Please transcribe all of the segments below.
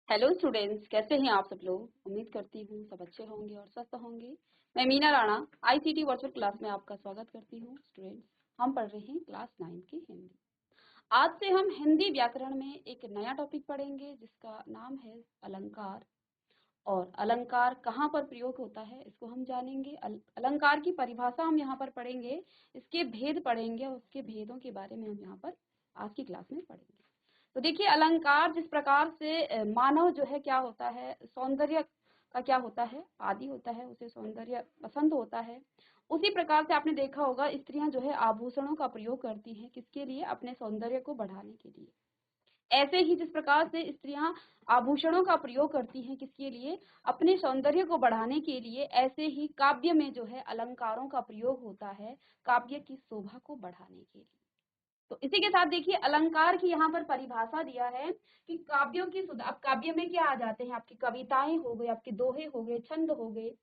Hello students, कैसे हैं आप सब लोग। उम्मीद करती हूँ सब अच्छे होंगे और स्वस्थ होंगे। मैं Meena Rana ICT virtual class में आपका स्वागत करती हूँ। स्टूडेंट्स, हम पढ़ रहे हैं क्लास 9 की हिंदी। आज से हम हिंदी व्याकरण में एक नया टॉपिक पढ़ेंगे जिसका नाम है अलंकार। और अलंकार कहाँ पर प्रयोग होता है इसको हम जानेंगे। अलंकार की परिभाषा हम यहाँ पर पढ़ेंगे, इसके भेद पढ़ेंगे और उसके भेदों के बारे में हम यहाँ पर आज की क्लास में पढ़ेंगे। तो देखिए, अलंकार जिस प्रकार से मानव जो है क्या होता है, सौंदर्य का क्या होता है, आदि होता है, उसे सौंदर्य पसंद होता है। उसी प्रकार से आपने देखा होगा स्त्रियां जो है आभूषणों का प्रयोग करती हैं, किसके लिए? अपने सौंदर्य को बढ़ाने के लिए। ऐसे ही जिस प्रकार से स्त्रियां आभूषणों का प्रयोग करती हैं, किसके लिए? अपने सौंदर्य को बढ़ाने के लिए, ऐसे ही काव्य में जो है अलंकारों का प्रयोग होता है काव्य की शोभा को बढ़ाने के लिए। तो इसी के साथ देखिए, अलंकार की यहाँ पर परिभाषा दिया है कि काव्यों की सुधा। अब काव्य में क्या आ जाते हैं? आपकी कविताएं हो गई, आपके दोहे हो गए, छंद हो गए,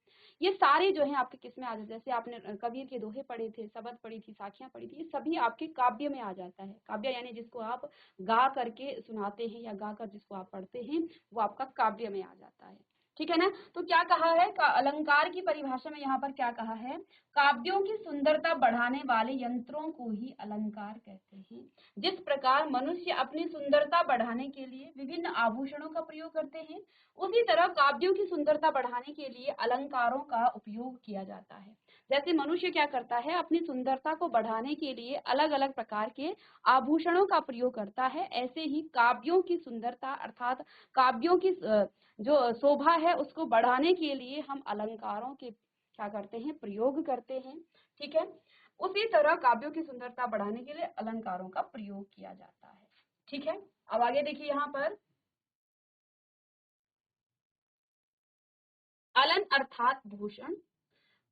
ये सारे जो है आपके किस में आ जाते हैं? जैसे आपने कबीर के दोहे पढ़े थे, शबद पढ़ी थी, साखियां पढ़ी थी, ये सभी आपके काव्य में आ जाता है। काव्य यानी जिसको आप गा करके सुनाते हैं या गा कर जिसको आप पढ़ते हैं, वो आपका काव्य में आ जाता है। ठीक है ना? तो क्या कहा है अलंकार की परिभाषा में? यहाँ पर क्या कहा है? काव्यों की सुंदरता बढ़ाने वाले यंत्रों को ही अलंकार कहते हैं। जिस प्रकार मनुष्य अपनी सुंदरता बढ़ाने के लिए विभिन्न आभूषणों का प्रयोग करते हैं, उसी तरह काव्यों की सुंदरता बढ़ाने के लिए अलंकारों का उपयोग किया जाता है। जैसे मनुष्य क्या करता है, अपनी सुंदरता को बढ़ाने के लिए अलग अलग प्रकार के आभूषणों का प्रयोग करता है, ऐसे ही काव्यों की सुंदरता अर्थात काव्यों की जो शोभा है उसको बढ़ाने के लिए हम अलंकारों के क्या करते हैं? प्रयोग करते हैं। ठीक है? उसी तरह काव्यों की सुंदरता बढ़ाने के लिए अलंकारों का प्रयोग किया जाता है। ठीक है? अब आगे देखिए, यहाँ पर अलन अर्थात भूषण,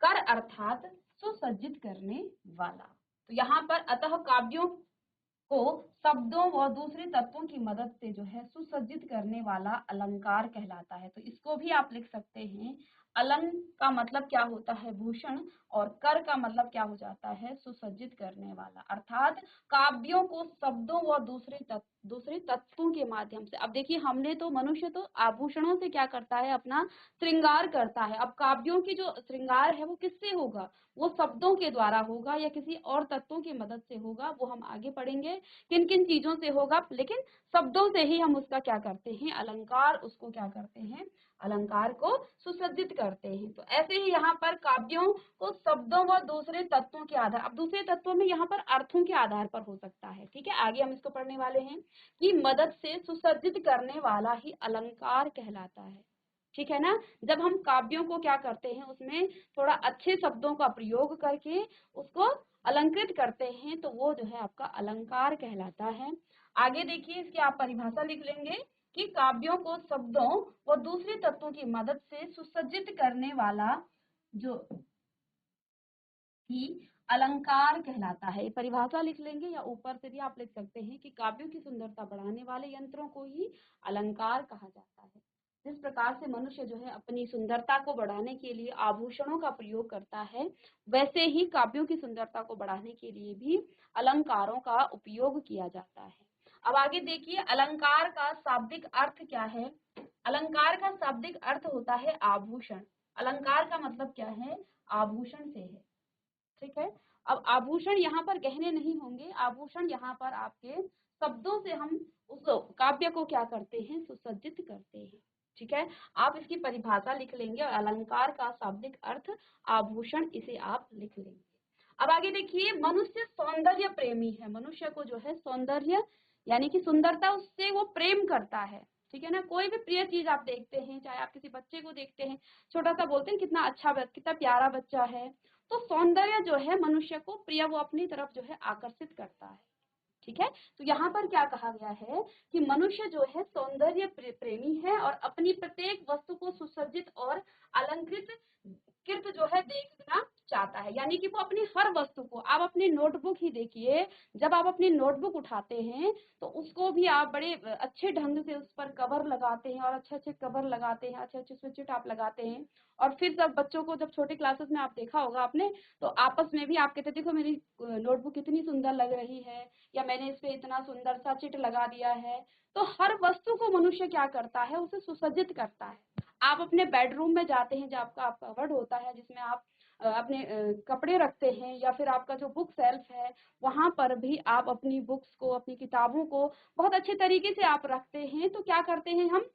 कर अर्थात सुसज्जित करने वाला। तो यहाँ पर अतः काव्यों को शब्दों व दूसरे तत्वों की मदद से जो है सुसज्जित करने वाला अलंकार कहलाता है। तो इसको भी आप लिख सकते हैं, अलंक का मतलब क्या होता है? भूषण। और कर का मतलब क्या हो जाता है? सुसज्जित करने वाला। अर्थात काव्यों को शब्दों व दूसरे तत्वों के माध्यम से। अब देखिए, हमने तो मनुष्य तो आभूषणों से क्या करता है? अपना श्रृंगार करता है। अब काव्यों की जो श्रृंगार है वो किससे होगा? वो शब्दों के द्वारा होगा या किसी और तत्वों की मदद से होगा, वो हम आगे पढ़ेंगे किन किन चीजों से होगा। लेकिन शब्दों से ही हम उसका क्या करते हैं? अलंकार, उसको क्या करते हैं? अलंकार को सुसज्जित करते हैं। तो ऐसे ही यहाँ पर काव्यों को शब्दों व दूसरे तत्वों के आधार, अब दूसरे तत्वों में यहाँ पर अर्थों के आधार पर हो सकता है। ठीक है? आगे हम इसको पढ़ने वाले हैं कि मदद से सुसज्जित करने वाला ही अलंकार कहलाता है। ठीक है ना? जब हम काव्यों को क्या करते हैं, उसमें थोड़ा अच्छे शब्दों का प्रयोग करके उसको अलंकृत करते हैं, तो वो जो है आपका अलंकार कहलाता है। आगे देखिए, इसकी आप परिभाषा लिख लेंगे कि काव्यों को शब्दों व दूसरे तत्वों की मदद से सुसज्जित करने वाला जो ही अलंकार कहलाता है। परिभाषा लिख लेंगे या ऊपर से भी आप लिख सकते हैं कि काव्यों की सुंदरता बढ़ाने वाले यंत्रों को ही अलंकार कहा जाता है। जिस प्रकार से मनुष्य जो है अपनी सुंदरता को बढ़ाने के लिए आभूषणों का प्रयोग करता है, वैसे ही काव्यों की सुंदरता को बढ़ाने के लिए भी अलंकारों का उपयोग किया जाता है। अब आगे देखिए, अलंकार का शाब्दिक अर्थ क्या है? अलंकार का शाब्दिक अर्थ होता है आभूषण। अलंकार का मतलब क्या है? आभूषण से है। ठीक है? अब आभूषण यहाँ पर गहने नहीं होंगे, आभूषण यहाँ पर आपके शब्दों से हम उस काव्य को क्या करते हैं? सुसज्जित करते हैं। ठीक है? आप इसकी परिभाषा लिख लेंगे और अलंकार का शाब्दिक अर्थ आभूषण, इसे आप लिख लेंगे। अब आगे देखिए, मनुष्य सौंदर्य प्रेमी है। मनुष्य को जो है सौंदर्य यानी कि सुंदरता, उससे वो प्रेम करता है। ठीक है ना? कोई भी प्रिय चीज आप देखते हैं, चाहे आप किसी बच्चे को देखते हैं, छोटा सा बोलते हैं कितना अच्छा, कितना प्यारा बच्चा है, तो सौंदर्य जो है मनुष्य को प्रिय, वो अपनी तरफ जो है आकर्षित करता है। ठीक है? तो यहाँ पर क्या कहा गया है कि मनुष्य जो है सौंदर्य प्रेमी है और अपनी प्रत्येक वस्तु को सुसज्जित और अलंकृत अलंकृत जो है देखना चाहता है, यानी कि वो अपनी हर वस्तु को, आप अपनी नोटबुक ही देखिए, जब आप अपनी नोटबुक उठाते हैं तो उसको भी आप बड़े अच्छे ढंग से उस पर कवर लगाते हैं और अच्छे अच्छे कवर लगाते हैं, अच्छे अच्छे स्विच आप लगाते हैं। और फिर जब बच्चों को, जब छोटे क्लासेस में आप देखा होगा आपने, तो आपस में भी आप कहते देखो मेरी नोटबुक कितनी सुंदर लग रही है, या मैंने इस पे इतना सुंदर सा चिट लगा दिया है। तो हर वस्तु को मनुष्य क्या करता है, उसे सुसज्जित करता है। आप अपने बेडरूम में जाते हैं, जब आपका कबर्ड होता है जिसमें आप अपने कपड़े रखते हैं, या फिर आपका जो बुक सेल्फ है, वहां पर भी आप अपनी बुक्स को, अपनी किताबों को बहुत अच्छे तरीके से आप रखते हैं। तो क्या करते हैं, हम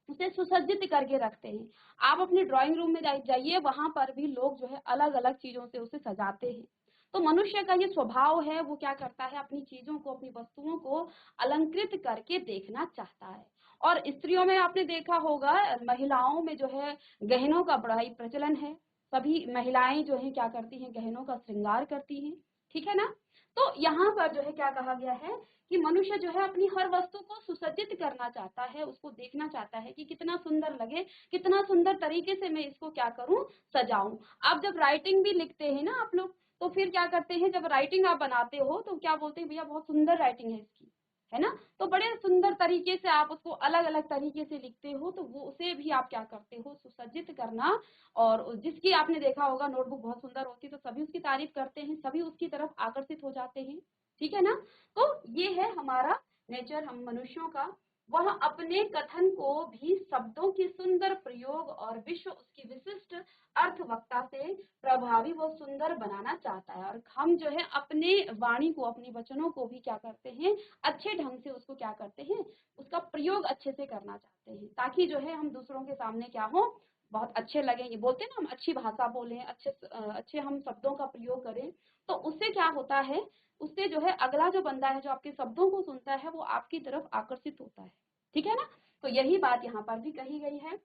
उसे सुसज्जित करके रखते हैं। आप अपने ड्राइंग रूम में जाइए, वहां पर भी लोग जो है अलग अलग चीजों से उसे सजाते हैं। तो मनुष्य का ये स्वभाव है, वो क्या करता है, अपनी चीजों को, अपनी वस्तुओं को अलंकृत करके देखना चाहता है। और स्त्रियों में आपने देखा होगा, महिलाओं में जो है गहनों का बड़ा ही प्रचलन है। सभी महिलाएं जो है क्या करती हैं, गहनों का श्रृंगार करती हैं, ठीक है ना। तो यहाँ पर जो है क्या कहा गया है कि मनुष्य जो है अपनी हर वस्तु को सुसज्जित करना चाहता है, उसको देखना चाहता है कि कितना सुंदर लगे, कितना सुंदर तरीके से मैं इसको क्या करूं, सजाऊं। आप जब राइटिंग भी लिखते हैं ना आप लोग, तो फिर क्या करते हैं, जब राइटिंग आप बनाते हो तो क्या बोलते हैं, भैया बहुत सुंदर राइटिंग है इसकी, है ना। तो बड़े सुंदर तरीके से आप उसको अलग अलग तरीके से लिखते हो, तो वो उसे भी आप क्या करते हो, सुसज्जित करना। और जिसकी आपने देखा होगा नोटबुक बहुत सुंदर होती है, तो सभी उसकी तारीफ करते हैं, सभी उसकी तरफ आकर्षित हो जाते हैं, ठीक है ना। तो ये है हमारा नेचर, हम मनुष्यों का। वह अपने कथन को भी शब्दों के सुंदर प्रयोग और विश्व उसकी विशिष्ट अर्थवक्ता से प्रभावी व सुंदर बनाना चाहता है। और हम जो है अपने वाणी को, अपने वचनों को भी क्या करते हैं, अच्छे ढंग से उसको क्या करते हैं, उसका प्रयोग अच्छे से करना चाहते हैं, ताकि जो है हम दूसरों के सामने क्या हो, बहुत अच्छे लगे। ये बोलते हैं ना, हम अच्छी भाषा बोलें, अच्छे हम शब्दों का प्रयोग करें, तो उससे क्या होता है, उससे जो है अगला जो बंदा है, जो आपके शब्दों को सुनता है, वो आपकी तरफ आकर्षित होता है, ठीक है ना। तो यही बात यहाँ पर भी कही गई है।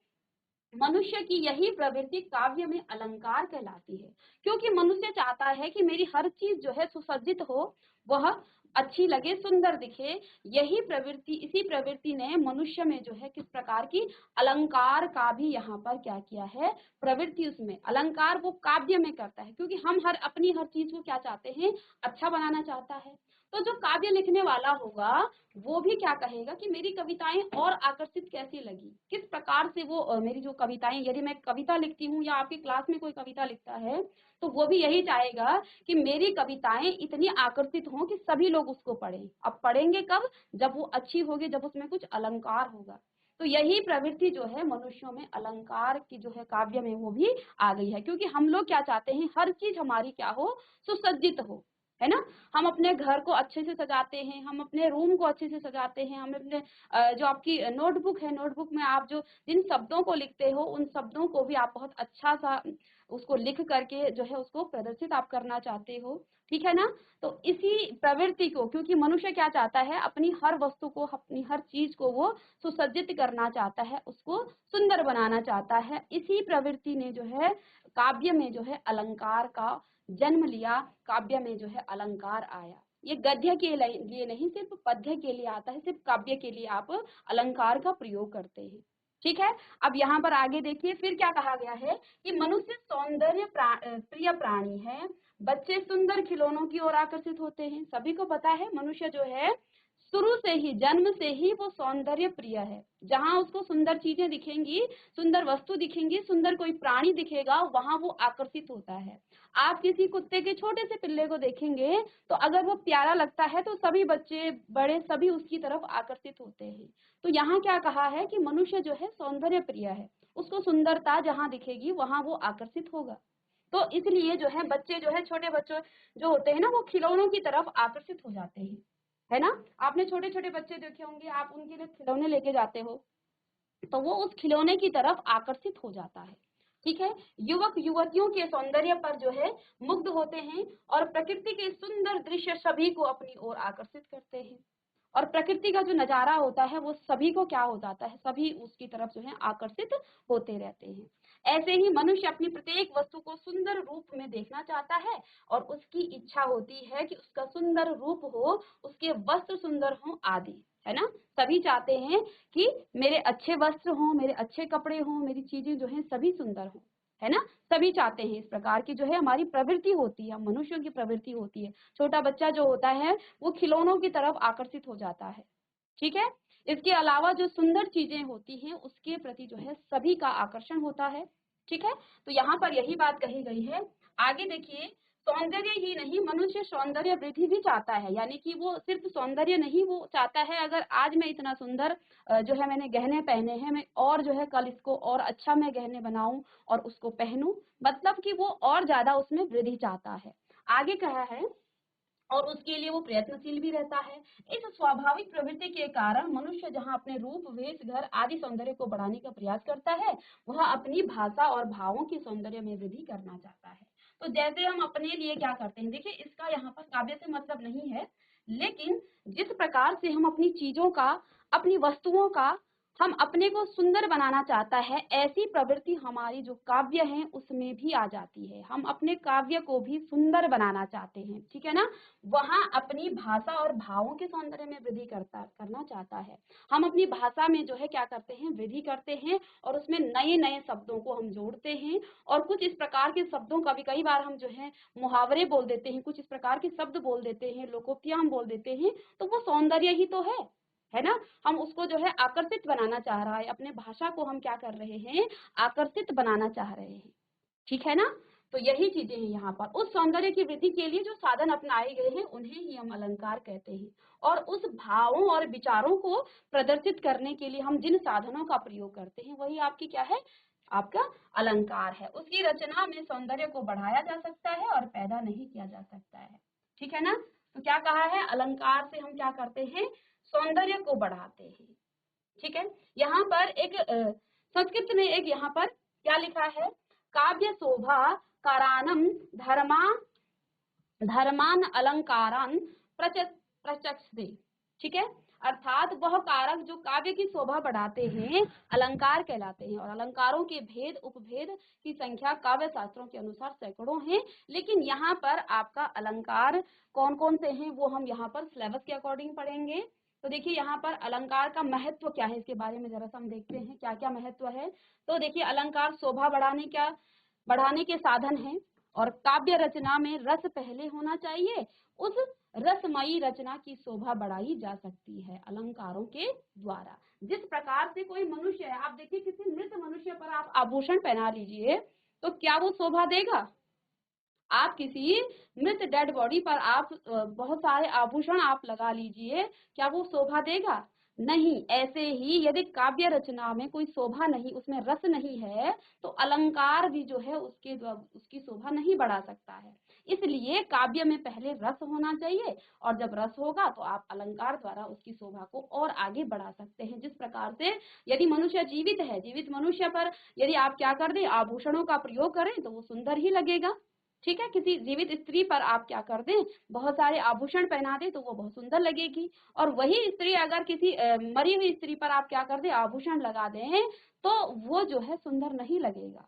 मनुष्य की यही प्रवृत्ति काव्य में अलंकार कहलाती है, क्योंकि मनुष्य चाहता है कि मेरी हर चीज जो है सुसज्जित हो, वह अच्छी लगे, सुंदर दिखे। यही प्रवृत्ति, इसी प्रवृत्ति ने मनुष्य में जो है किस प्रकार की, अलंकार का भी यहाँ पर क्या किया है, प्रवृत्ति, उसमें अलंकार वो काव्य में करता है, क्योंकि हम अपनी हर चीज को क्या चाहते हैं, अच्छा बनाना चाहता है। तो जो काव्य लिखने वाला होगा, वो भी क्या कहेगा कि मेरी कविताएं और आकर्षित कैसी लगी, किस प्रकार से वो मेरी जो कविताएं, यदि मैं कविता लिखती हूँ या आपकी क्लास में कोई कविता लिखता है, तो वो भी यही चाहेगा कि मेरी कविताएं इतनी आकर्षित हों कि सभी लोग उसको पढ़ें। अब पढ़ेंगे कब, जब वो अच्छी होगी, जब उसमें कुछ अलंकार होगा। तो यही प्रवृत्ति जो है मनुष्यों में, अलंकार की जो है काव्य में, वो भी आ गई है, क्योंकि हम लोग क्या चाहते हैं, हर चीज हमारी क्या हो, सुसज्जित हो, है ना। हम अपने घर को अच्छे से सजाते हैं, हम अपने रूम को अच्छे से सजाते हैं, हम अपने जो आपकी नोटबुक है, नोटबुक में आप जो जिन शब्दों को लिखते हो, उन शब्दों को भी आप बहुत अच्छा सा उसको लिख करके जो है उसको प्रदर्शित आप करना चाहते हो, ठीक है ना। तो इसी प्रवृत्ति को, क्योंकि मनुष्य क्या चाहता है, अपनी हर वस्तु को, अपनी हर चीज को वो सुसज्जित करना चाहता है, उसको सुंदर बनाना चाहता है। इसी प्रवृत्ति ने जो है काव्य में जो है अलंकार का जन्म लिया, काव्य में जो है अलंकार आया। ये गद्य के लिए नहीं, सिर्फ पद्य के लिए आता है, सिर्फ काव्य के लिए आप अलंकार का प्रयोग करते हैं, ठीक है। अब यहाँ पर आगे देखिए, फिर क्या कहा गया है कि मनुष्य सौंदर्य प्रिय प्राणी है, बच्चे सुंदर खिलौनों की ओर आकर्षित होते हैं। सभी को पता है मनुष्य जो है शुरू से ही, जन्म से ही वो सौंदर्य प्रिय है। जहां उसको सुंदर चीजें दिखेंगी, सुंदर वस्तु दिखेंगी, सुंदर कोई प्राणी दिखेगा, वहां वो आकर्षित होता है। आप किसी कुत्ते के छोटे से पिल्ले को देखेंगे, तो अगर वो प्यारा लगता है तो सभी बच्चे बड़े सभी उसकी तरफ आकर्षित होते हैं। तो यहाँ क्या कहा है कि मनुष्य जो है सौंदर्य प्रिय है, उसको सुंदरता जहाँ दिखेगी वहां वो आकर्षित होगा। तो इसलिए जो है बच्चे जो है, छोटे बच्चे जो होते हैं ना, वो खिलौनों की तरफ आकर्षित हो जाते हैं, है ना। आपने छोटे छोटे बच्चे देखे होंगे, आप उनके लिए खिलौने लेके जाते हो, तो वो उस खिलौने की तरफ आकर्षित हो जाता है, ठीक है। युवक युवतियों के सौंदर्य पर जो है मुग्ध होते हैं, और प्रकृति के सुंदर दृश्य सभी को अपनी ओर आकर्षित करते हैं। और प्रकृति का जो नजारा होता है, वो सभी को क्या हो जाता है, सभी उसकी तरफ जो है आकर्षित होते रहते हैं। ऐसे ही मनुष्य अपनी प्रत्येक वस्तु को सुंदर रूप में देखना चाहता है, और उसकी इच्छा होती है कि उसका सुंदर रूप हो, उसके वस्त्र सुंदर हों आदि, है ना। सभी चाहते हैं कि मेरे अच्छे वस्त्र हों, मेरे अच्छे कपड़े हों, मेरी चीजें जो हैं सभी सुंदर हों, है ना। सभी चाहते हैं, इस प्रकार की जो है हमारी प्रवृत्ति होती है, मनुष्यों की प्रवृत्ति होती है। छोटा बच्चा जो होता है वो खिलौनों की तरफ आकर्षित हो जाता है, ठीक है। इसके अलावा जो सुंदर चीजें होती हैं उसके प्रति जो है सभी का आकर्षण होता है, ठीक है। तो यहाँ पर यही बात कही गई है। आगे देखिए, सौंदर्य ही नहीं, मनुष्य सौंदर्य वृद्धि भी चाहता है, यानी कि वो सिर्फ सौंदर्य नहीं, वो चाहता है अगर आज मैं इतना सुंदर जो है मैंने गहने पहने हैं, मैं और जो है कल इसको और अच्छा मैं गहने बनाऊं और उसको पहनूं, मतलब कि वो और ज्यादा उसमें वृद्धि चाहता है। आगे कहा है, और उसके लिए वो प्रयत्नशील भी रहता है। इस स्वाभाविक प्रवृत्ति के कारण मनुष्य जहाँ अपने रूप, वेश, घर आदि सौंदर्य को बढ़ाने का प्रयास करता है, वह अपनी भाषा और भावों की सौंदर्य में वृद्धि करना चाहता है। तो जैसे हम अपने लिए क्या करते हैं, देखिए इसका यहाँ पर काव्य से मतलब नहीं है, लेकिन जिस प्रकार से हम अपनी चीजों का, अपनी वस्तुओं का हम अपने को सुंदर बनाना चाहता है, ऐसी प्रवृत्ति हमारी जो काव्य है उसमें भी आ जाती है। हम अपने काव्य को भी सुंदर बनाना चाहते हैं, ठीक है ना। वहां अपनी भाषा और भावों के सौंदर्य में वृद्धि करना चाहता है। हम अपनी भाषा में जो है क्या करते हैं, वृद्धि करते हैं और उसमें नए नए शब्दों को हम जोड़ते हैं, और कुछ इस प्रकार के शब्दों का भी कई बार हम जो है मुहावरे बोल देते हैं, कुछ इस प्रकार के शब्द बोल देते हैं, लोकोक्तियां हम बोल देते हैं, तो वो सौंदर्य ही तो है ना। हम उसको जो है आकर्षित बनाना चाह रहा है, अपने भाषा को हम क्या कर रहे हैं, आकर्षित बनाना चाह रहे हैं, ठीक है ना। तो यही चीजें हैं यहाँ पर। उस सौंदर्य की वृद्धि के लिए जो साधन अपनाए गए हैं उन्हें ही हम अलंकार कहते हैं, और उस भावों और विचारों को प्रदर्शित करने के लिए हम जिन साधनों का प्रयोग करते हैं वही आपकी क्या है, आपका अलंकार है। उसकी रचना में सौंदर्य को बढ़ाया जा सकता है और पैदा नहीं किया जा सकता है, ठीक है ना। तो क्या कहा है, अलंकार से हम क्या करते हैं, सौंदर्य को बढ़ाते हैं, ठीक है। यहाँ पर एक संस्कृत में एक यहाँ पर क्या लिखा है, काव्य शोभा कारानम धर्मा धर्मान अलंकारान प्रचक्षते, ठीक है। अर्थात वह कारक जो काव्य की शोभा बढ़ाते हैं अलंकार कहलाते हैं, और अलंकारों के भेद उपभेद की संख्या काव्य शास्त्रों के अनुसार सैकड़ों हैं। लेकिन यहाँ पर आपका अलंकार कौन कौन से हैं वो हम यहाँ पर सिलेबस के अकॉर्डिंग पढ़ेंगे। तो देखिए यहाँ पर अलंकार का महत्व क्या है, इसके बारे में जरा सा हम देखते हैं क्या क्या महत्व है। तो देखिए अलंकार शोभा बढ़ाने के साधन हैं, और काव्य रचना में रस पहले होना चाहिए, उस रसमयी रचना की शोभा बढ़ाई जा सकती है अलंकारों के द्वारा। जिस प्रकार से कोई मनुष्य है, आप देखिए किसी मृत मनुष्य पर आप आभूषण पहना लीजिए तो क्या वो शोभा देगा। आप किसी मृत डेड बॉडी पर आप बहुत सारे आभूषण आप लगा लीजिए, क्या वो शोभा देगा, नहीं। ऐसे ही यदि काव्य रचना में कोई शोभा नहीं, उसमें रस नहीं है, तो अलंकार भी जो है उसकी शोभा नहीं बढ़ा सकता है। इसलिए काव्य में पहले रस होना चाहिए, और जब रस होगा तो आप अलंकार द्वारा उसकी शोभा को और आगे बढ़ा सकते हैं। जिस प्रकार से यदि मनुष्य जीवित है, जीवित मनुष्य पर यदि आप क्या कर दें, आभूषणों का प्रयोग करें तो वो सुंदर ही लगेगा, ठीक है। किसी जीवित स्त्री पर आप क्या कर दें, बहुत सारे आभूषण पहना दें तो वो बहुत सुंदर लगेगी, और वही स्त्री अगर किसी मरी हुई स्त्री पर आप क्या कर दें, आभूषण लगा दें, तो वो जो है सुंदर नहीं लगेगा।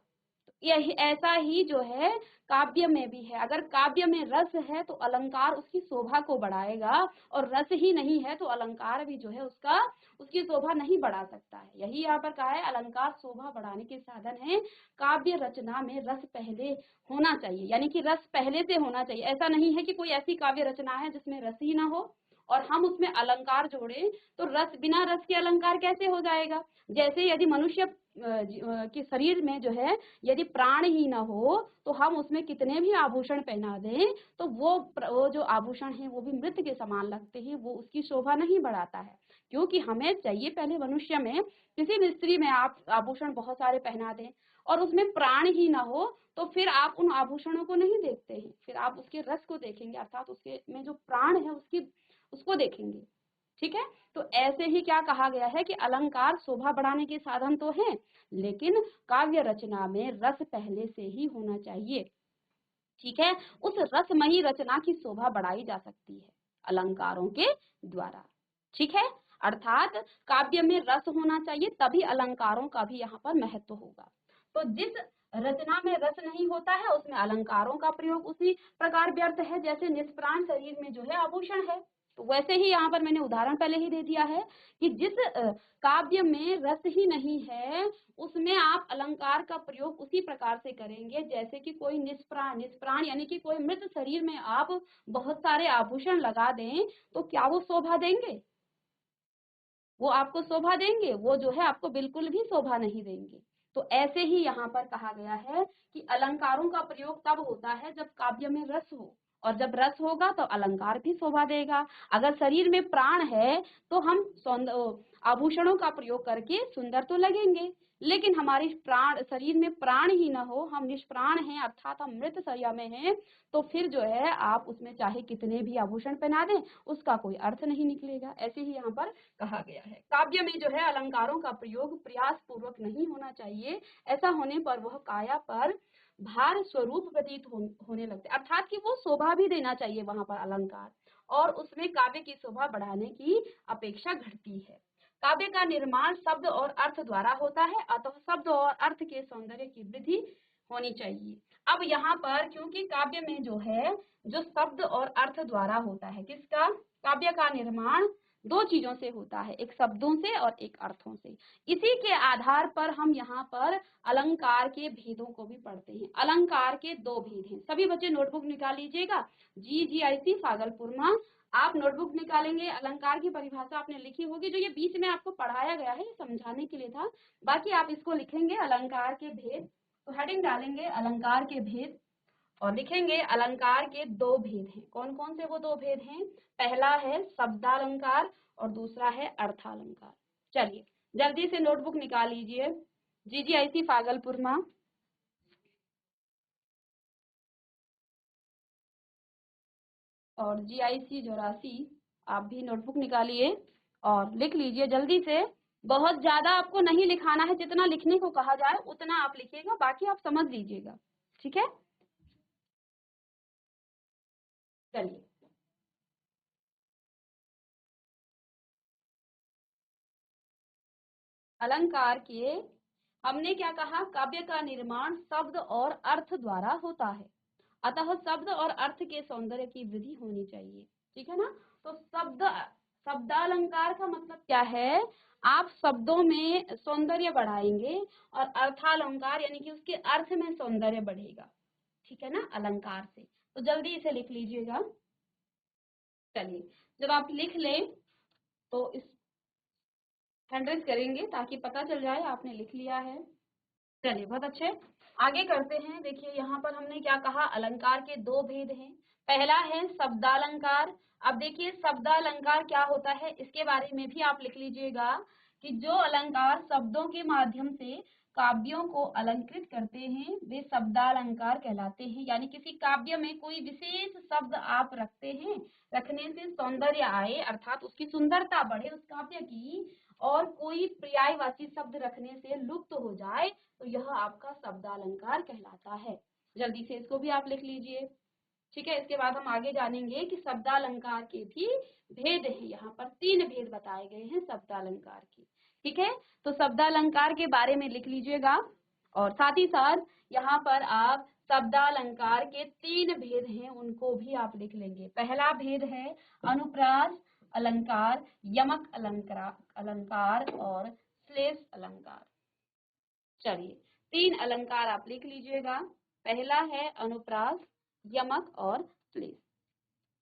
यही ऐसा ही जो है काव्य में भी है, अगर काव्य में रस है तो अलंकार उसकी शोभा को बढ़ाएगा, और रस ही नहीं है तो अलंकार भी जो है उसकी शोभा नहीं बढ़ा सकता है। यही यहाँ पर कहा है, अलंकार शोभा बढ़ाने के साधन है, काव्य रचना में रस पहले होना चाहिए, यानी कि रस पहले से होना चाहिए। ऐसा नहीं है कि कोई ऐसी काव्य रचना है जिसमें रस ही ना हो और हम उसमें अलंकार जोड़े, तो रस, बिना रस के अलंकार कैसे हो जाएगा। जैसे यदि मनुष्य के शरीर में जो है यदि प्राण ही ना हो तो हम उसमें कितने भी आभूषण पहना दें तो वो जो आभूषण है वो भी मृत के समान लगते हैं, वो उसकी शोभा नहीं बढ़ाता है। क्योंकि हमें चाहिए पहले मनुष्य में, किसी भी स्त्री में आप आभूषण बहुत सारे पहना दें और उसमें प्राण ही ना हो, तो फिर आप उन आभूषणों को नहीं देखते हैं, फिर आप उसके रस को देखेंगे, अर्थात उसके में जो प्राण है उसको देखेंगे, ठीक है। तो ऐसे ही क्या कहा गया है कि अलंकार शोभा बढ़ाने के साधन तो हैं, लेकिन काव्य रचना में रस पहले से ही होना चाहिए, ठीक है। उस रसमयी रचना की शोभा बढ़ाई जा सकती है अलंकारों के द्वारा, ठीक है। अर्थात काव्य में रस होना चाहिए, तभी अलंकारों का भी यहाँ पर महत्व होगा। तो जिस रचना में रस नहीं होता है उसमें अलंकारों का प्रयोग उसी प्रकार व्यर्थ है, जैसे निष्प्राण शरीर में जो है आभूषण है तो वैसे ही यहाँ पर मैंने उदाहरण पहले ही दे दिया है कि जिस काव्य में रस ही नहीं है उसमें आप अलंकार का प्रयोग उसी प्रकार से करेंगे जैसे कि कोई निष्प्राण, निष्प्राण यानी कि कोई मृत शरीर में आप बहुत सारे आभूषण लगा दें तो क्या वो शोभा देंगे? वो आपको शोभा देंगे? वो जो है आपको बिल्कुल भी शोभा नहीं देंगे। तो ऐसे ही यहाँ पर कहा गया है कि अलंकारों का प्रयोग तब होता है जब काव्य में रस हो, और जब रस होगा तो अलंकार भी शोभा देगा। अगर शरीर में प्राण है तो हम आभूषणों का प्रयोग करके सुंदर तो लगेंगे, लेकिन हमारी प्राण शरीर में प्राण ही न हो, हम निष्प्राण हैं अर्थात हम मृत शैया में हैं, तो फिर जो है आप उसमें चाहे कितने भी आभूषण पहना दें उसका कोई अर्थ नहीं निकलेगा। ऐसे ही यहाँ पर कहा गया है। काव्य में जो है अलंकारों का प्रयोग प्रयास पूर्वक नहीं होना चाहिए, ऐसा होने पर वह काया पर भार स्वरूप प्रतीत होने लगते, अर्थात कि वो शोभा भी देना चाहिए वहां पर अलंकार, और उसमें काव्य की शोभा बढ़ाने की अपेक्षा घटती है। काव्य का निर्माण शब्द और अर्थ द्वारा होता है, अतः शब्द और अर्थ के सौंदर्य की वृद्धि होनी चाहिए। अब यहाँ पर क्योंकि काव्य में जो है जो शब्द और अर्थ द्वारा होता है, किसका? काव्य का निर्माण दो चीजों से होता है, एक शब्दों से और एक अर्थों से। इसी के आधार पर हम यहाँ पर अलंकार के भेदों को भी पढ़ते हैं। अलंकार के दो भेद हैं। सभी बच्चे नोटबुक निकाल लीजिएगा। GGIC भागलपुर आप नोटबुक निकालेंगे, अलंकार की परिभाषा आपने लिखी होगी, जो ये बीच में आपको पढ़ाया गया है, ये समझाने के लिए था। बाकी आप इसको लिखेंगे अलंकार के भेद, तो हेडिंग डालेंगे अलंकार के भेद और लिखेंगे अलंकार के दो भेद हैं। कौन कौन से वो दो भेद हैं? पहला है शब्दालंकार और दूसरा है अर्थालंकार। चलिए जल्दी से नोटबुक निकाल लीजिए। GGIC भागलपुर और GIC 84 आप भी नोटबुक निकालिए और लिख लीजिए जल्दी से। बहुत ज्यादा आपको नहीं लिखाना है, जितना लिखने को कहा जाए उतना आप लिखिएगा, बाकी आप समझ लीजिएगा, ठीक है? चलिए अलंकार के हमने क्या कहा? काव्य का निर्माण शब्द और अर्थ द्वारा होता है, अतः शब्द और अर्थ के सौंदर्य की वृद्धि होनी चाहिए, ठीक है ना? तो शब्दालंकार का मतलब क्या है? आप शब्दों में सौंदर्य बढ़ाएंगे और अर्थालंकार यानी कि उसके अर्थ में सौंदर्य बढ़ेगा, ठीक है ना, अलंकार से। तो जल्दी इसे लिख लीजिएगा। चलिए जब आप लिख लें तो इस हैंड रेज करेंगे ताकि पता चल जाए आपने लिख लिया है। चलिए बहुत अच्छे, आगे करते हैं। देखिए यहाँ पर हमने क्या कहा? अलंकार के दो भेद हैं। पहला है शब्दालंकार। अब देखिए शब्दालंकार क्या होता है इसके बारे में भी आप लिख लीजिएगा कि जो अलंकार शब्दों के माध्यम से काव्यों को अलंकृत करते हैं वे शब्दालंकार कहलाते हैं। यानी किसी काव्य में कोई विशेष शब्द आप रखते हैं, रखने से सौंदर्य आए अर्थात उसकी सुंदरता बढ़े उस काव्य की, और कोई पर्यायवाची शब्द रखने से लुप्त हो जाए तो यह आपका शब्दालंकार कहलाता है। जल्दी से इसको भी आप लिख लीजिए, ठीक है? इसके बाद हम आगे जानेंगे कि शब्दालंकार के भी भेद हैं। यहाँ पर 3 भेद बताए गए हैं शब्दालंकार के, ठीक है? तो शब्दालंकार के बारे में लिख लीजिएगा और साथ ही साथ यहाँ पर आप शब्दालंकार के 3 भेद हैं उनको भी आप लिख लेंगे। पहला भेद है अनुप्रास अलंकार, यमक अलंकार और श्लेष अलंकार। चलिए 3 अलंकार आप लिख लीजिएगा। पहला है अनुप्रास, यमक और श्लेष।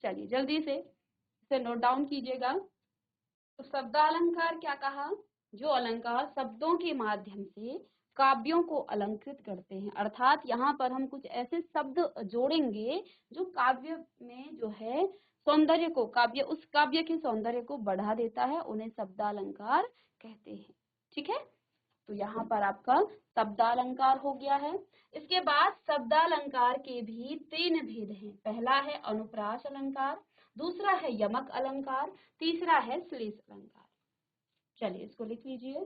चलिए जल्दी से इसे नोट डाउन कीजिएगा। तो शब्दालंकार क्या कहा? जो अलंकार शब्दों के माध्यम से काव्यों को अलंकृत करते हैं, अर्थात यहाँ पर हम कुछ ऐसे शब्द जोड़ेंगे जो काव्य में जो है सौंदर्य को, उस काव्य के सौंदर्य को बढ़ा देता है, उन्हें शब्दालंकार कहते हैं, ठीक है? तो यहाँ पर आपका शब्दालंकार हो गया है। इसके बाद शब्दालंकार के भी 3 भेद हैं। पहला है अनुप्रास अलंकार, दूसरा है यमक अलंकार, तीसरा है श्लेष अलंकार। चलिए इसको लिख लीजिए।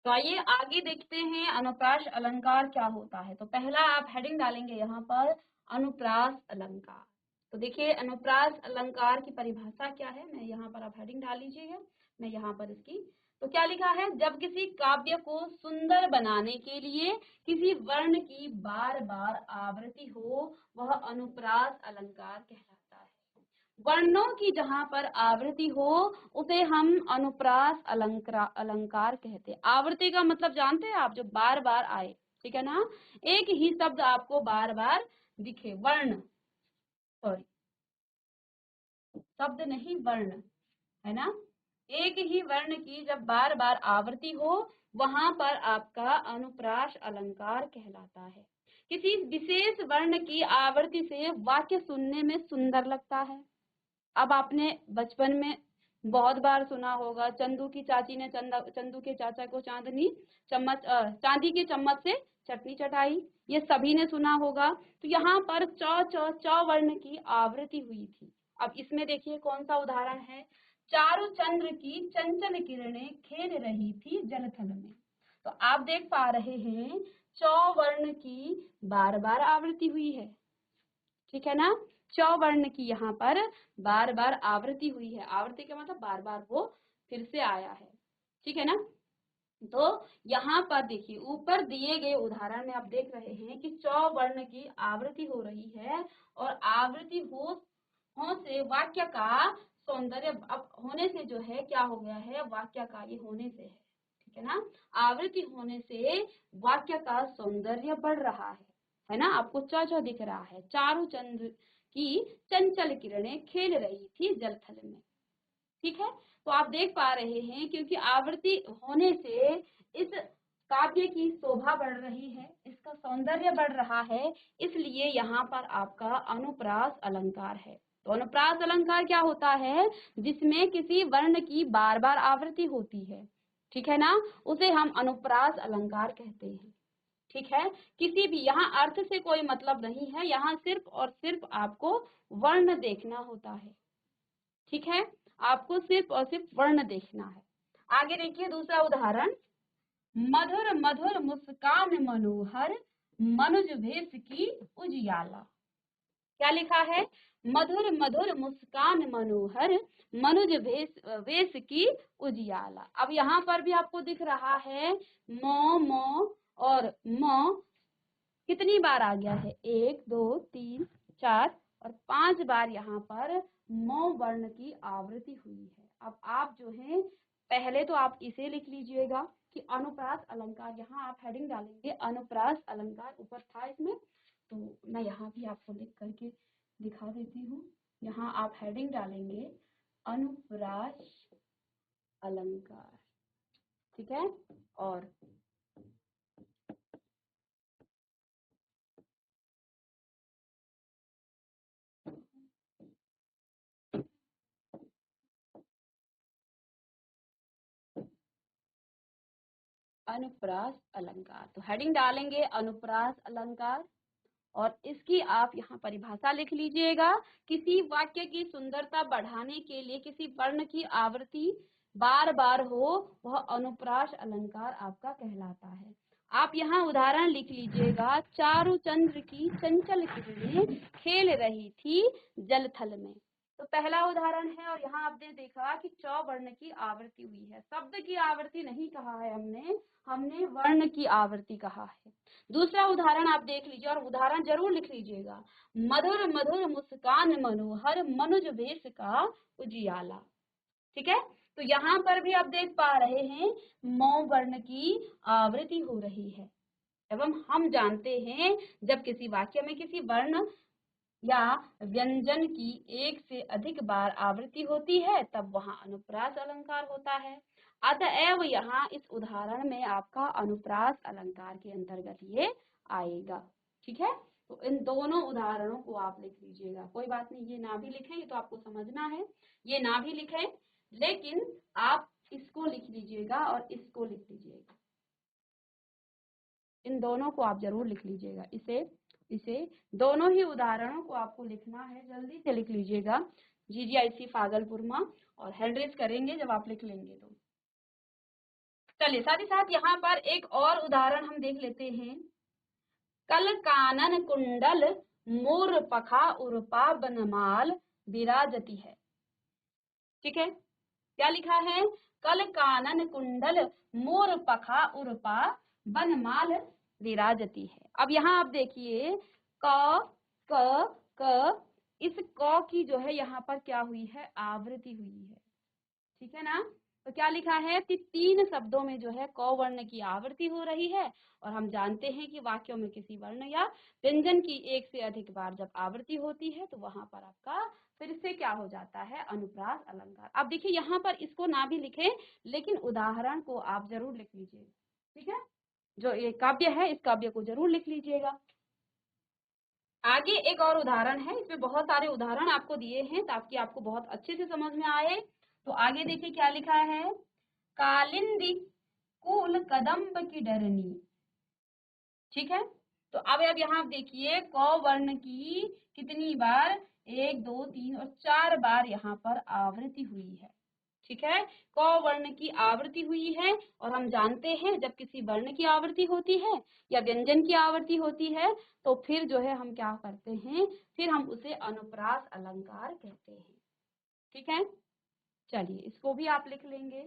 तो आइए आगे देखते हैं अनुप्रास अलंकार क्या होता है। तो पहला आप हेडिंग डालेंगे यहाँ पर अनुप्रास अलंकार। तो देखिए अनुप्रास अलंकार की परिभाषा क्या है, मैं यहाँ पर आप हेडिंग डाल लीजिएगा, मैं यहाँ पर इसकी। तो क्या लिखा है? जब किसी काव्य को सुंदर बनाने के लिए किसी वर्ण की बार बार आवृत्ति हो वह अनुप्रास अलंकार कहलाता है। वर्णों की जहां पर आवृत्ति हो उसे हम अनुप्रास अलंकार अलंकार कहते हैं। आवृत्ति का मतलब जानते हैं आप, जो बार बार आए, ठीक है ना, एक ही शब्द आपको बार बार दिखे, वर्ण, सॉरी शब्द नहीं वर्ण, है ना, एक ही वर्ण की जब बार बार आवृत्ति हो वहां पर आपका अनुप्रास अलंकार कहलाता है। किसी विशेष वर्ण की आवृत्ति से वाक्य सुनने में सुंदर लगता है। अब आपने बचपन में बहुत बार सुना होगा, चंदू की चाची ने चंदू के चाचा को चांदी के चम्मच से चटनी चटाई, ये सभी ने सुना होगा। तो यहाँ पर च च च वर्ण की आवृत्ति हुई थी। अब इसमें देखिए कौन सा उदाहरण है, चारु चंद्र की चंचल किरणें खेल रही थी जलथल में। तो आप देख पा रहे हैं च वर्ण की बार बार आवृत्ति हुई है, ठीक है ना, च वर्ण की यहाँ पर बार बार आवृत्ति हुई है। आवृत्ति का मतलब बार बार वो फिर से आया है, ठीक है ना। तो यहाँ पर देखिए ऊपर दिए गए उदाहरण में आप देख रहे हैं कि च वर्ण की आवृत्ति हो रही है, और आवृत्ति हो से वाक्य का सौंदर्य, अब होने से जो है क्या हो गया है, वाक्य का ये होने से है, ठीक है ना, आवृत्ति होने से वाक्य का सौंदर्य बढ़ रहा है ना। आपको च च दिख रहा है, चारु चंद्र की चंचल किरणें खेल रही थी जलथल में, ठीक है। तो आप देख पा रहे हैं क्योंकि आवृत्ति होने से इस काव्य की शोभा बढ़ रही है, इसका सौंदर्य बढ़ रहा है, इसलिए यहाँ पर आपका अनुप्रास अलंकार है। तो अनुप्रास अलंकार क्या होता है, जिसमें किसी वर्ण की बार बार आवृत्ति होती है, ठीक है ना, उसे हम अनुप्रास अलंकार कहते हैं, ठीक है। किसी भी यहाँ अर्थ से कोई मतलब नहीं है, यहाँ सिर्फ और सिर्फ आपको वर्ण देखना होता है, ठीक है, आपको सिर्फ और सिर्फ वर्ण देखना है। आगे देखिए दूसरा उदाहरण, मधुर मधुर मुस्कान मनोहर मनुज भेष की उजियाला। क्या लिखा है, मधुर मधुर मुस्कान मनोहर मनुज वेश की उजियाला। अब यहाँ पर भी आपको दिख रहा है मो और म कितनी बार आ गया है, 1 2 3 4 और 5 बार यहाँ पर मो वर्ण की आवृत्ति हुई है। अब आप जो है पहले तो आप इसे लिख लीजिएगा कि अनुप्रास अलंकार, यहाँ आप हेडिंग डालेंगे अनुप्रास अलंकार, ऊपर था इसमें, तो मैं यहाँ भी आपको लिख करके दिखा देती हूँ। यहाँ आप हेडिंग डालेंगे अनुप्रास अलंकार, ठीक है, और अनुप्रास अलंकार, तो हेडिंग डालेंगे अनुप्रास अलंकार, और इसकी आप यहाँ परिभाषा लिख लीजिएगा। किसी वाक्य की सुंदरता बढ़ाने के लिए किसी वर्ण की आवृत्ति बार बार हो वह अनुप्रास अलंकार आपका कहलाता है। आप यहाँ उदाहरण लिख लीजिएगा, चारु चंद्र की चंचल किरणें खेल रही थी जलथल में। तो पहला उदाहरण है, और यहाँ आपने देखा कि च वर्ण की आवृत्ति हुई है, शब्द की आवृत्ति नहीं कहा है हमने वर्ण की आवृत्ति कहा है। दूसरा उदाहरण आप देख लीजिए, और उदाहरण जरूर लिख लीजिएगा, मधुर मधुर मुस्कान मनोहर मनुज भेष का उजियाला, ठीक है। तो यहाँ पर भी आप देख पा रहे हैं मौ वर्ण की आवृत्ति हो रही है, एवं हम जानते हैं जब किसी वाक्य में किसी वर्ण या व्यंजन की एक से अधिक बार आवृत्ति होती है तब वहां अनुप्रास अलंकार होता है। अतएव यहाँ इस उदाहरण में आपका अनुप्रास अलंकार के अंतर्गत ये आएगा, ठीक है। तो इन दोनों उदाहरणों को आप लिख लीजिएगा, कोई बात नहीं, ये ना भी लिखें, ये तो आपको समझना है, ये ना भी लिखें, लेकिन आप इसको लिख लीजिएगा और इसको लिख लीजिएगा, इन दोनों को आप जरूर लिख लीजिएगा। इसे दोनों ही उदाहरणों को आपको लिखना है, जल्दी से लिख लीजिएगा, GGIC भागलपुर और हैंड रेज करेंगे जब आप लिख लेंगे तो। चलिए साथ ही साथ यहाँ पर एक और उदाहरण हम देख लेते हैं, कल कानन कुंडल मोर पखा उर्पा बनमाल विराजती है, ठीक है। क्या लिखा है, कल कानन कुंडल मोर पखा उर्पा बनमाल विराजती है। अब यहाँ आप देखिए क क क इस क की जो है यहाँ पर क्या हुई है, आवृत्ति हुई है, ठीक है ना। तो क्या लिखा है कि 3 शब्दों में जो है क वर्ण की आवृत्ति हो रही है, और हम जानते हैं कि वाक्यों में किसी वर्ण या व्यंजन की एक से अधिक बार जब आवृत्ति होती है तो वहां पर आपका फिर से क्या हो जाता है, अनुप्रास अलंकार। अब देखिए यहाँ पर इसको ना भी लिखें, लेकिन उदाहरण को आप जरूर लिख लीजिए, ठीक है। जो ये काव्य है इस काव्य को जरूर लिख लीजिएगा। आगे एक और उदाहरण है, इसमें बहुत सारे उदाहरण आपको दिए हैं ताकि आपको बहुत अच्छे से समझ में आए। तो आगे देखिए क्या लिखा है, कालिंदी कुल कदम्ब की डरनी, ठीक है। तो अब यहाँ देखिए क वर्ण की कितनी बार, 1 2 3 और 4 बार यहाँ पर आवृत्ति हुई है, ठीक है। क वर्ण की आवृत्ति हुई है, और हम जानते हैं जब किसी वर्ण की आवृत्ति होती है या व्यंजन की आवृत्ति होती है तो फिर जो है हम क्या करते हैं, फिर हम उसे अनुप्रास अलंकार कहते हैं, ठीक है। चलिए इसको भी आप लिख लेंगे,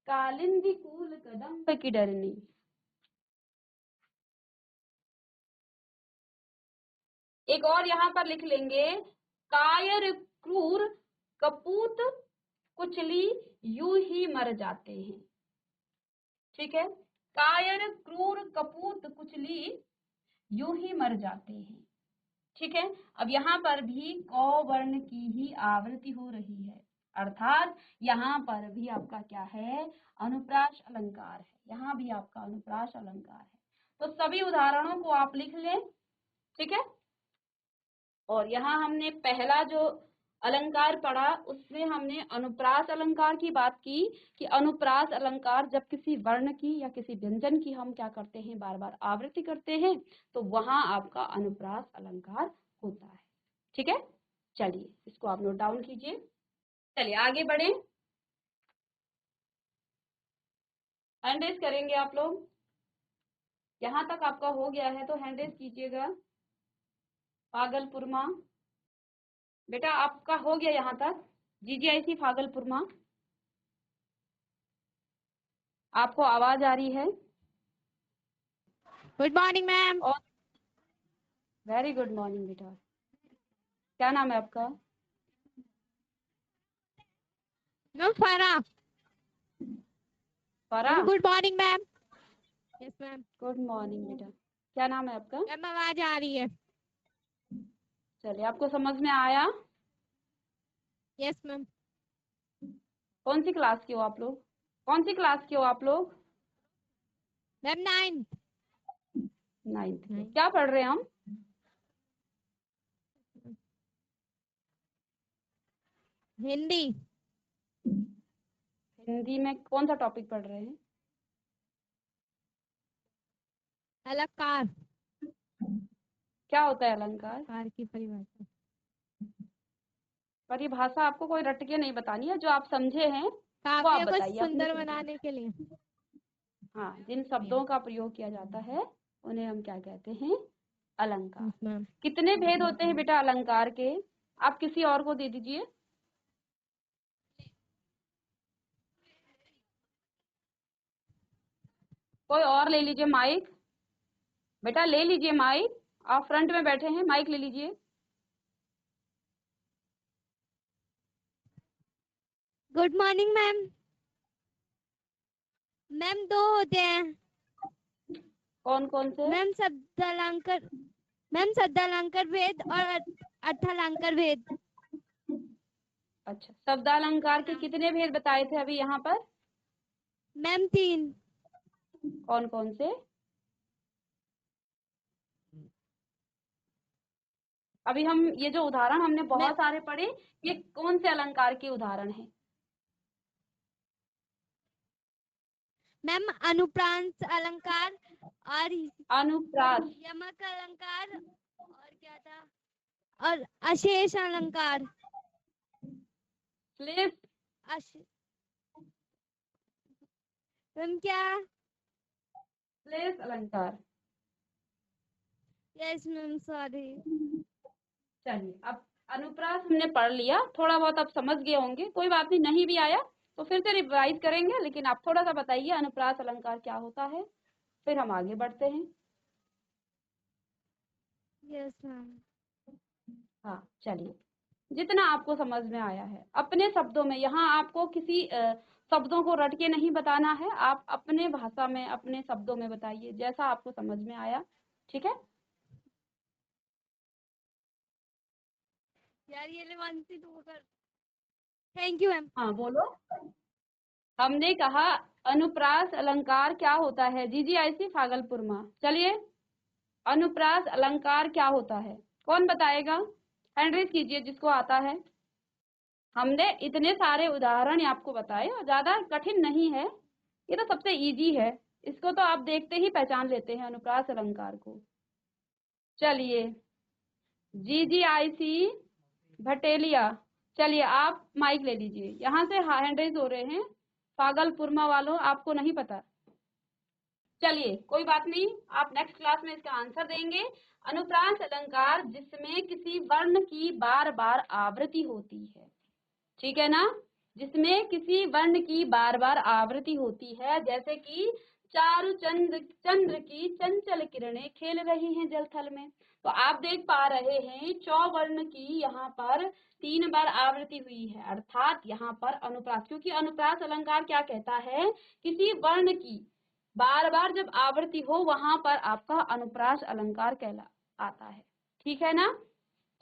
कालिंदी कुल कदम्ब की डरनी। एक और यहाँ पर लिख लेंगे, कायर क्रूर कपूत कुचली यूं ही मर जाते हैं, ठीक है। कायर क्रूर कपूत कुचली यूं ही मर जाते हैं, ठीक है। अब यहाँ पर भी क वर्ण की ही आवृत्ति हो रही है, अर्थात यहाँ पर भी आपका क्या है, अनुप्रास अलंकार है, यहाँ भी आपका अनुप्रास अलंकार है। तो सभी उदाहरणों को आप लिख लें, ठीक है। और यहाँ हमने पहला जो अलंकार पढ़ा उसमें हमने अनुप्रास अलंकार की बात की कि अनुप्रास अलंकार जब किसी वर्ण की या किसी व्यंजन की हम क्या करते हैं, बार बार आवृत्ति करते हैं तो वहां आपका अनुप्रास अलंकार होता है, ठीक है। चलिए इसको आप नोट डाउन कीजिए। चलिए आगे बढ़े, हैंड रेज करेंगे आप लोग। यहाँ तक आपका हो गया है तो हैंड रेज कीजिएगा। भागलपुर माँ, बेटा आपका हो गया यहाँ तक, जीजीआईसी भागलपुर माँ, आपको आवाज आ रही है। Good morning ma'am. और वेरी गुड मॉर्निंग बेटा, क्या नाम है आपका? मैम फरा। फरा, good morning ma'am. Yes ma'am. Good morning बेटा, क्या नाम है आपका? मैम आवाज आ रही है। चलिए आपको समझ में आया? Yes ma'am. कौन सी क्लास के हो आप लोग, कौन सी क्लास के हो आप लोग? Ma'am 9th। 9th के। क्या पढ़ रहे हैं हम? हिंदी। हिंदी में कौन सा टॉपिक पढ़ रहे हैं? अलंकार। क्या होता है अलंकार? कार की परिभाषा। पर ये भाषा आपको कोई रट के नहीं बतानी है, जो आप समझे हैं वो आप काव्य को बताइए अपने सुंदर तरीके से। बनाने के लिए। हाँ, जिन शब्दों का प्रयोग किया जाता है उन्हें हम क्या कहते हैं, अलंकार। Yes ma'am. कितने भेद होते हैं बेटा अलंकार के? आप किसी और को दे दीजिए। कोई और ले लीजिए माइक, बेटा ले लीजिए माइक, आप फ्रंट में बैठे हैं, माइक ले लीजिए। Good morning ma'am. मैम 2 होते हैं। कौन कौन से? मैम शब्दालंकार। मैम शब्दालंकार भेद और अर्थालंकार भेद। अच्छा, शब्दालंकार के कितने भेद बताए थे अभी यहाँ पर? मैम 3। कौन कौन से? अभी हम ये जो उदाहरण हमने बहुत सारे पढ़े, ये कौन से अलंकार के उदाहरण हैं? मैम अनुप्रांत अलंकार और अनुप्रास, यमक अलंकार और क्या था, और अशेष अलंकार। श्लेष, मैम क्या? श्लेष अलंकार। Yes ma'am sorry. चलिए अब अनुप्रास हमने पढ़ लिया, थोड़ा बहुत आप समझ गए होंगे, कोई बात नहीं, नहीं भी आया तो फिर से रिवाइज करेंगे, लेकिन आप थोड़ा सा बताइए अनुप्रास अलंकार क्या होता है, फिर हम आगे बढ़ते हैं। Yes ma'am. हाँ चलिए, जितना आपको समझ में आया है अपने शब्दों में, यहाँ आपको किसी शब्दों को रट के नहीं बताना है, आप अपने भाषा में अपने शब्दों में बताइए जैसा आपको समझ में आया, ठीक है। यार ये ले मानसी तू कर। Thank you ma'am. हाँ बोलो। हमने कहा अनुप्रास अलंकार क्या होता है, जी जी ऐसी भागलपुर में। चलिए, अनुप्रास अलंकार क्या होता है, कौन बताएगा, हैंड रेज कीजिए जिसको आता है। हमने इतने सारे उदाहरण आपको बताए और ज्यादा कठिन नहीं है, ये तो सबसे इजी है, इसको तो आप देखते ही पहचान लेते हैं अनुप्रास अलंकार को। चलिए, जी जी आईसी भटेलिया, चलिए आप माइक ले लीजिए, यहाँ से हैंड रेज हो रहे हैं, भागलपुरमा वालों आपको नहीं पता। चलिए कोई बात नहीं, आप नेक्स्ट क्लास में इसका आंसर देंगे। अनुप्रास अलंकार जिसमें किसी वर्ण की बार बार आवृत्ति होती है, ठीक है ना, जिसमें किसी वर्ण की बार बार आवृत्ति होती है, जैसे कि चारु चंद्र की चंचल किरणें खेल रही हैं जल थल में, तो आप देख पा रहे हैं चौवर्ण की यहाँ पर 3 बार आवृत्ति हुई है, अर्थात यहाँ पर अनुप्रास, क्योंकि अनुप्रास अलंकार क्या कहता है, किसी वर्ण की बार बार जब आवृत्ति हो वहां पर आपका अनुप्रास अलंकार कहला आता है, ठीक है ना।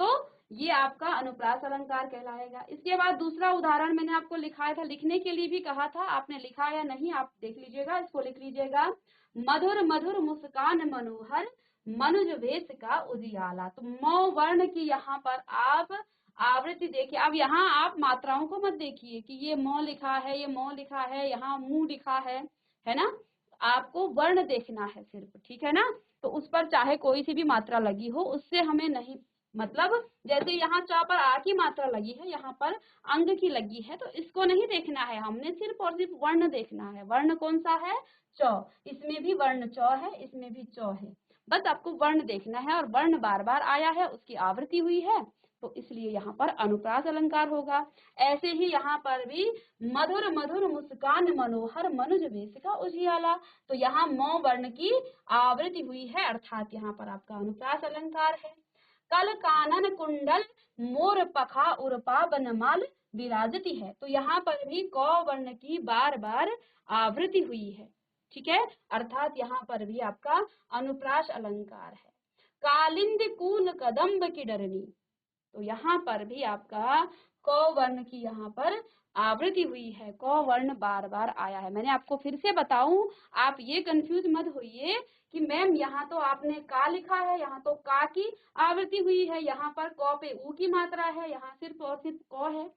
तो ये आपका अनुप्रास अलंकार कहलाएगा। इसके बाद दूसरा उदाहरण मैंने आपको लिखाया था, लिखने के लिए भी कहा था, आपने लिखा या नहीं आप देख लीजिएगा, इसको लिख लीजिएगा। मधुर मधुर मुस्कान मनोहर मनुज वेश का उजियाला, तो मौ वर्ण की यहाँ पर आप आवृत्ति देखिए। अब यहाँ आप मात्राओं को मत देखिए कि ये मौ लिखा है, ये मौ लिखा है, यहाँ मुंह लिखा है ना, आपको वर्ण देखना है सिर्फ, ठीक है ना। तो उस पर चाहे कोई सी भी मात्रा लगी हो उससे हमें नहीं मतलब, जैसे यहाँ च पर आ की मात्रा लगी है, यहाँ पर अंग की लगी है, तो इसको नहीं देखना है, हमने सिर्फ और सिर्फ वर्ण देखना है। वर्ण कौन सा है, च, इसमें भी वर्ण च है, इसमें भी च है, बस आपको वर्ण देखना है, और वर्ण बार बार आया है, उसकी आवृत्ति हुई है, तो इसलिए यहाँ पर अनुप्रास अलंकार होगा। ऐसे ही यहाँ पर भी मधुर मधुर मुस्कान मनोहर मनुज वेश का उजियाला, तो यहाँ मौ वर्ण की आवृत्ति हुई है, अर्थात यहाँ पर आपका अनुप्रास अलंकार है। कल कानन कुंडल मोर पखा उर्पा बनमाल विराजती है, तो यहाँ पर भी क वर्ण की बार बार आवृत्ति हुई है, ठीक है, अर्थात यहाँ पर भी आपका अनुप्रास अलंकार है। कालिंद कूल कदम्ब की डरनी, तो यहाँ पर भी आपका क वर्ण की यहाँ पर आवृत्ति हुई है, क वर्ण बार बार आया है। मैंने आपको फिर से बताऊं, आप ये कंफ्यूज मत होइए कि मैम यहाँ तो आपने का लिखा है, यहाँ तो का की आवृत्ति हुई है, यहाँ पर क पे ऊ की मात्रा है, यहाँ सिर्फ और सिर्फ क है।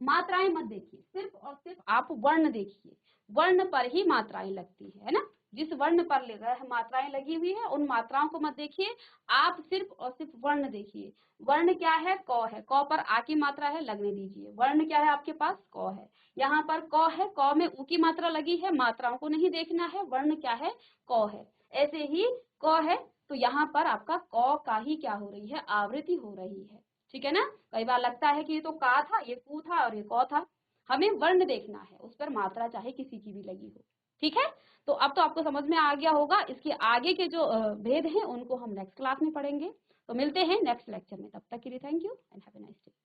मात्राएं मत देखिए, सिर्फ और सिर्फ आप वर्ण देखिए, वर्ण पर ही मात्राएं लगती है ना, जिस वर्ण पर मात्राएं लगी हुई है उन मात्राओं को मत देखिए, आप सिर्फ और सिर्फ वर्ण देखिए। वर्ण क्या है, क है, क पर आ की मात्रा है, लगने दीजिए। वर्ण क्या है आपके पास, क है, यहाँ पर क है, क में ऊ की मात्रा लगी है, मात्राओं को नहीं देखना है, वर्ण क्या है, क है। ऐसे ही क है, तो यहाँ पर आपका क का ही क्या हो रही है, आवृत्ति हो रही है, ठीक है ना। कई बार लगता है कि ये तो का था, ये कू था और ये कौ था, हमें वर्ण देखना है, उस पर मात्रा चाहे किसी की भी लगी हो, ठीक है। तो अब तो आपको समझ में आ गया होगा, इसके आगे के जो भेद हैं उनको हम नेक्स्ट क्लास में पढ़ेंगे। तो मिलते हैं नेक्स्ट लेक्चर में, तब तक के लिए thank you and have a nice day.